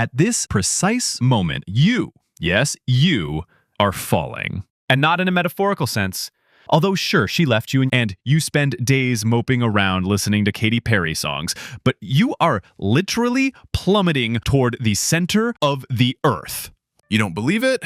At this precise moment, you, yes, you, are falling. And not in a metaphorical sense. Although sure, she left you and you spend days moping around listening to Katy Perry songs, but you are literally plummeting toward the center of the earth. You don't believe it?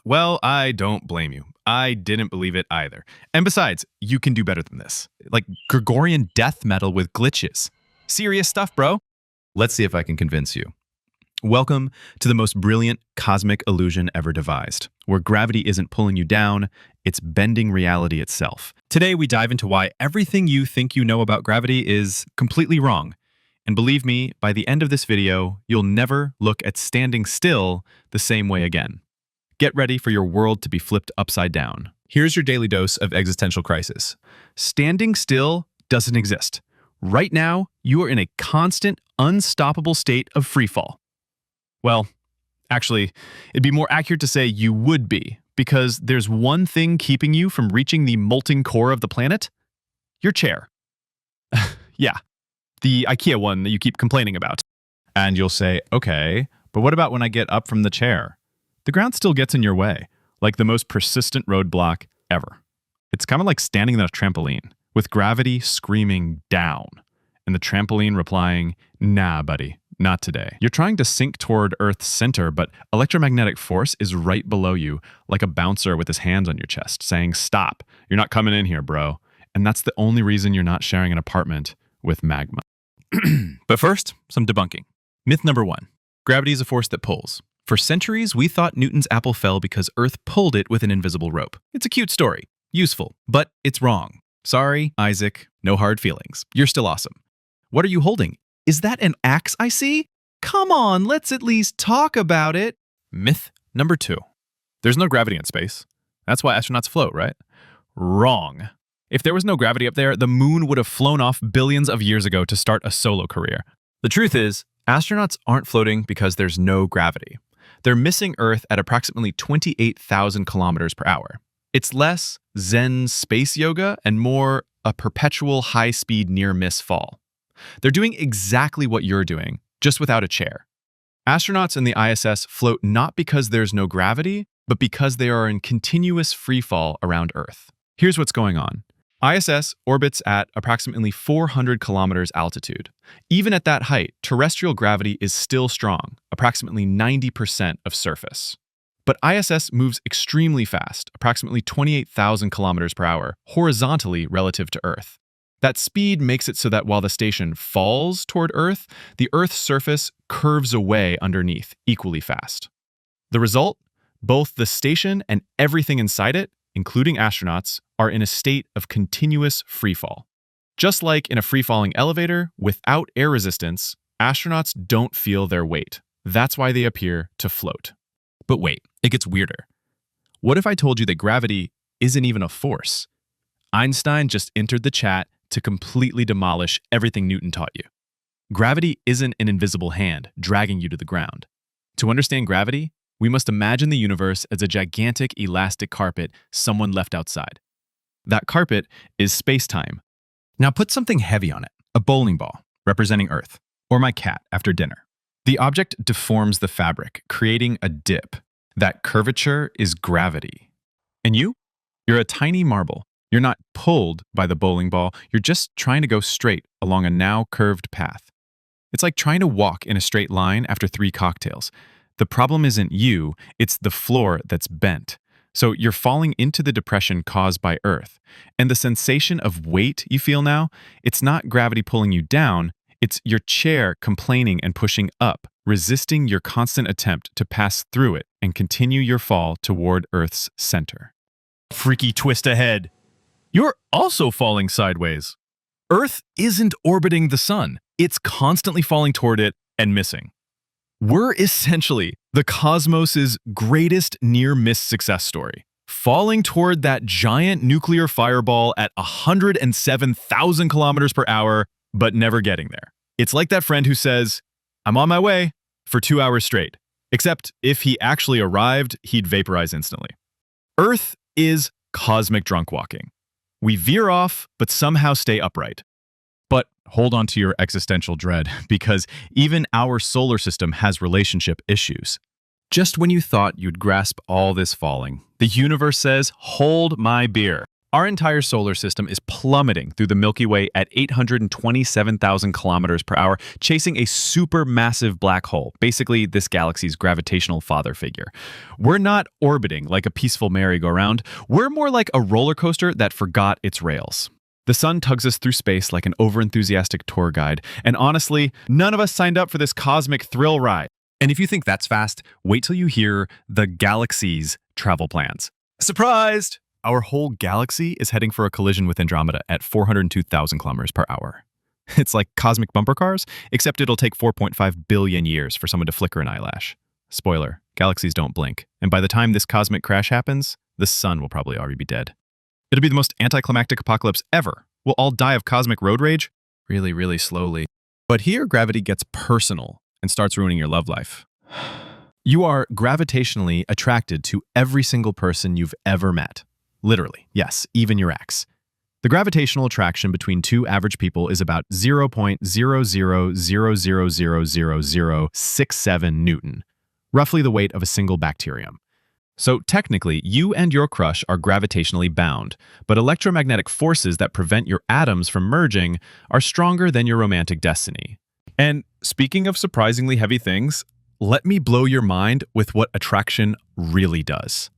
Well, I don't blame you. I didn't believe it either. And besides, you can do better than this. Like Gregorian death metal with glitches. Serious stuff, bro. Let's see if I can convince you. Welcome to the most brilliant cosmic illusion ever devised, where gravity isn't pulling you down, it's bending reality itself. Today, we dive into why everything you think you know about gravity is completely wrong. And believe me, by the end of this video, you'll never look at standing still the same way again. Get ready for your world to be flipped upside down. Here's your daily dose of existential crisis. Standing still doesn't exist. Right now, you are in a constant, unstoppable state of freefall. Well, actually, it'd be more accurate to say you would be, because there's one thing keeping you from reaching the molten core of the planet: your chair. Yeah, the IKEA one that you keep complaining about. And you'll say, okay, but what about when I get up from the chair? The ground still gets in your way, like the most persistent roadblock ever. It's kind of like standing on a trampoline, with gravity screaming down, and the trampoline replying, nah, buddy. Not today. You're trying to sink toward Earth's center, but electromagnetic force is right below you, like a bouncer with his hands on your chest, saying, stop, you're not coming in here, bro. And that's the only reason you're not sharing an apartment with magma. But first, some debunking. Myth number 1. Gravity is a force that pulls. For centuries, we thought Newton's apple fell because Earth pulled it with an invisible rope. It's a cute story. Useful. But it's wrong. Sorry, Isaac. No hard feelings. You're still awesome. What are you holding? Is that an axe I see? Come on, let's at least talk about it. Myth number 2. There's no gravity in space. That's why astronauts float, right? Wrong. If there was no gravity up there, the moon would have flown off billions of years ago to start a solo career. The truth is, astronauts aren't floating because there's no gravity. They're missing Earth at approximately 28,000 kilometers per hour. It's less Zen space yoga and more a perpetual high-speed near-miss fall. They're doing exactly what you're doing, just without a chair. Astronauts in the ISS float not because there's no gravity, but because they are in continuous freefall around Earth. Here's what's going on. ISS orbits at approximately 400 kilometers altitude. Even at that height, terrestrial gravity is still strong, approximately 90% of surface. But ISS moves extremely fast, approximately 28,000 kilometers per hour, horizontally relative to Earth. That speed makes it so that while the station falls toward Earth, the Earth's surface curves away underneath equally fast. The result? Both the station and everything inside it, including astronauts, are in a state of continuous freefall. Just like in a free-falling elevator, without air resistance, astronauts don't feel their weight. That's why they appear to float. But wait, it gets weirder. What if I told you that gravity isn't even a force? Einstein just entered the chat to completely demolish everything Newton taught you. Gravity isn't an invisible hand dragging you to the ground. To understand gravity, we must imagine the universe as a gigantic elastic carpet someone left outside. That carpet is spacetime. Now put something heavy on it, a bowling ball, representing Earth, or my cat after dinner. The object deforms the fabric, creating a dip. That curvature is gravity. And you? You're a tiny marble. You're not pulled by the bowling ball, you're just trying to go straight along a now curved path. It's like trying to walk in a straight line after 3 cocktails. The problem isn't you, it's the floor that's bent. So you're falling into the depression caused by Earth. And the sensation of weight you feel now, it's not gravity pulling you down, it's your chair complaining and pushing up, resisting your constant attempt to pass through it and continue your fall toward Earth's center. Freaky twist ahead. You're also falling sideways. Earth isn't orbiting the sun. It's constantly falling toward it and missing. We're essentially the cosmos's greatest near-miss success story, falling toward that giant nuclear fireball at 107,000 kilometers per hour, but never getting there. It's like that friend who says, I'm on my way, for 2 hours straight. Except if he actually arrived, he'd vaporize instantly. Earth is cosmic drunk walking. We veer off, but somehow stay upright. But hold on to your existential dread, because even our solar system has relationship issues. Just when you thought you'd grasp all this falling, the universe says, hold my beer. Our entire solar system is plummeting through the Milky Way at 827,000 kilometers per hour, chasing a supermassive black hole, basically this galaxy's gravitational father figure. We're not orbiting like a peaceful merry-go-round. We're more like a roller coaster that forgot its rails. The sun tugs us through space like an overenthusiastic tour guide, and honestly, none of us signed up for this cosmic thrill ride. And if you think that's fast, wait till you hear the galaxy's travel plans. Surprised! Our whole galaxy is heading for a collision with Andromeda at 402,000 kilometers per hour. It's like cosmic bumper cars, except it'll take 4.5 billion years for someone to flicker an eyelash. Spoiler, galaxies don't blink, and by the time this cosmic crash happens, the sun will probably already be dead. It'll be the most anticlimactic apocalypse ever. We'll all die of cosmic road rage, really, really slowly. But here, gravity gets personal and starts ruining your love life. You are gravitationally attracted to every single person you've ever met. Literally, yes, even your ex. The gravitational attraction between two average people is about 0.000000067 Newton, roughly the weight of a single bacterium. So technically, you and your crush are gravitationally bound, but electromagnetic forces that prevent your atoms from merging are stronger than your romantic destiny. And speaking of surprisingly heavy things, let me blow your mind with what attraction really does.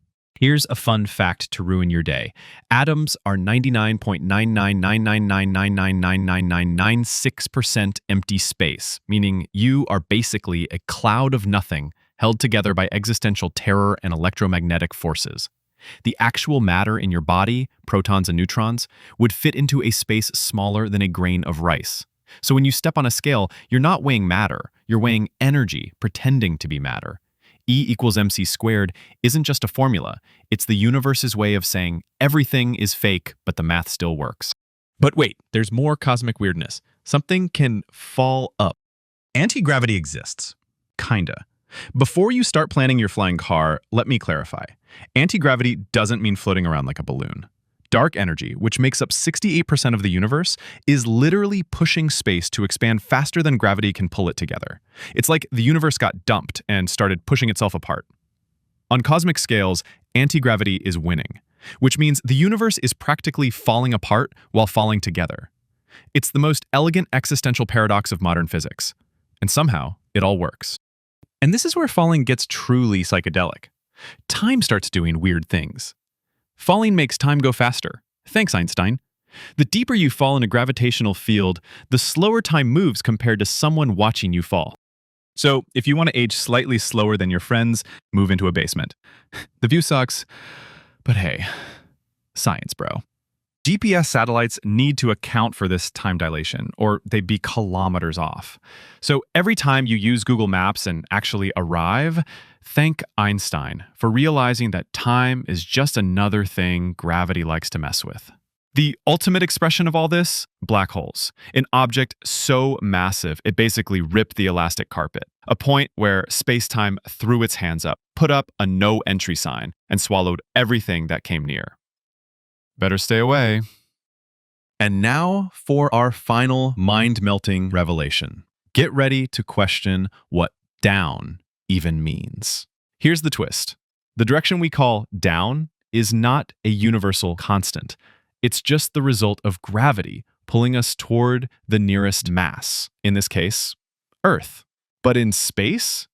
Here's a fun fact to ruin your day. Atoms are 99.99999999996% empty space, meaning you are basically a cloud of nothing held together by existential terror and electromagnetic forces. The actual matter in your body, protons and neutrons, would fit into a space smaller than a grain of rice. So when you step on a scale, you're not weighing matter, you're weighing energy, pretending to be matter. E equals mc squared isn't just a formula, it's the universe's way of saying everything is fake, but the math still works. But wait, there's more cosmic weirdness. Something can fall up. Anti-gravity exists. Kinda. Before you start planning your flying car, let me clarify. Anti-gravity doesn't mean floating around like a balloon. Dark energy, which makes up 68% of the universe, is literally pushing space to expand faster than gravity can pull it together. It's like the universe got dumped and started pushing itself apart. On cosmic scales, anti-gravity is winning, which means the universe is practically falling apart while falling together. It's the most elegant existential paradox of modern physics. And somehow, it all works. And this is where falling gets truly psychedelic. Time starts doing weird things. Falling makes time go faster. Thanks, Einstein. The deeper you fall in a gravitational field, the slower time moves compared to someone watching you fall. So, if you want to age slightly slower than your friends, move into a basement. The view sucks, but hey, science, bro. GPS satellites need to account for this time dilation, or they'd be kilometers off. So every time you use Google Maps and actually arrive, thank Einstein for realizing that time is just another thing gravity likes to mess with. The ultimate expression of all this? Black holes. An object so massive it basically ripped the elastic carpet. A point where space-time threw its hands up, put up a no-entry sign, and swallowed everything that came near. Better stay away. And now for our final mind-melting revelation. Get ready to question what down even means. Here's the twist. The direction we call down is not a universal constant. It's just the result of gravity pulling us toward the nearest mass, in this case, Earth. But in space,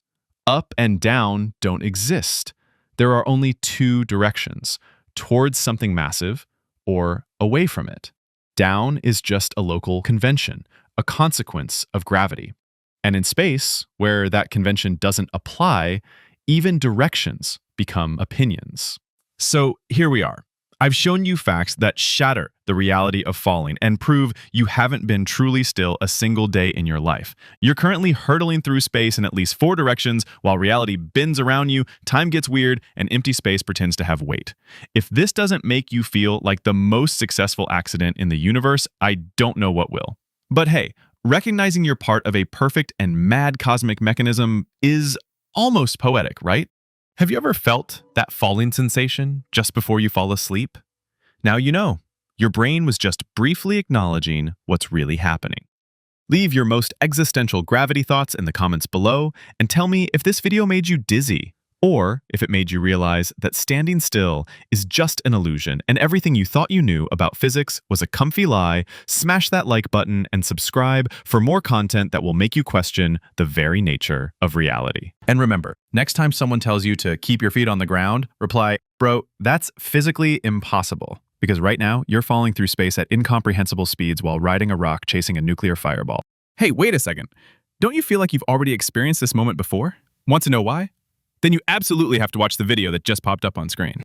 up and down don't exist. There are only two directions, towards something massive or away from it. Down is just a local convention, a consequence of gravity. And in space, where that convention doesn't apply, even directions become opinions. So here we are. I've shown you facts that shatter the reality of falling and prove you haven't been truly still a single day in your life. You're currently hurtling through space in at least 4 directions while reality bends around you, time gets weird, and empty space pretends to have weight. If this doesn't make you feel like the most successful accident in the universe, I don't know what will. But hey, recognizing you're part of a perfect and mad cosmic mechanism is almost poetic, right? Have you ever felt that falling sensation just before you fall asleep? Now you know. Your brain was just briefly acknowledging what's really happening. Leave your most existential gravity thoughts in the comments below and tell me if this video made you dizzy, or if it made you realize that standing still is just an illusion and everything you thought you knew about physics was a comfy lie. Smash that like button and subscribe for more content that will make you question the very nature of reality. And remember, next time someone tells you to keep your feet on the ground, reply, "Bro, that's physically impossible." Because right now, you're falling through space at incomprehensible speeds while riding a rock chasing a nuclear fireball. Hey, wait a second. Don't you feel like you've already experienced this moment before? Want to know why? Then you absolutely have to watch the video that just popped up on screen.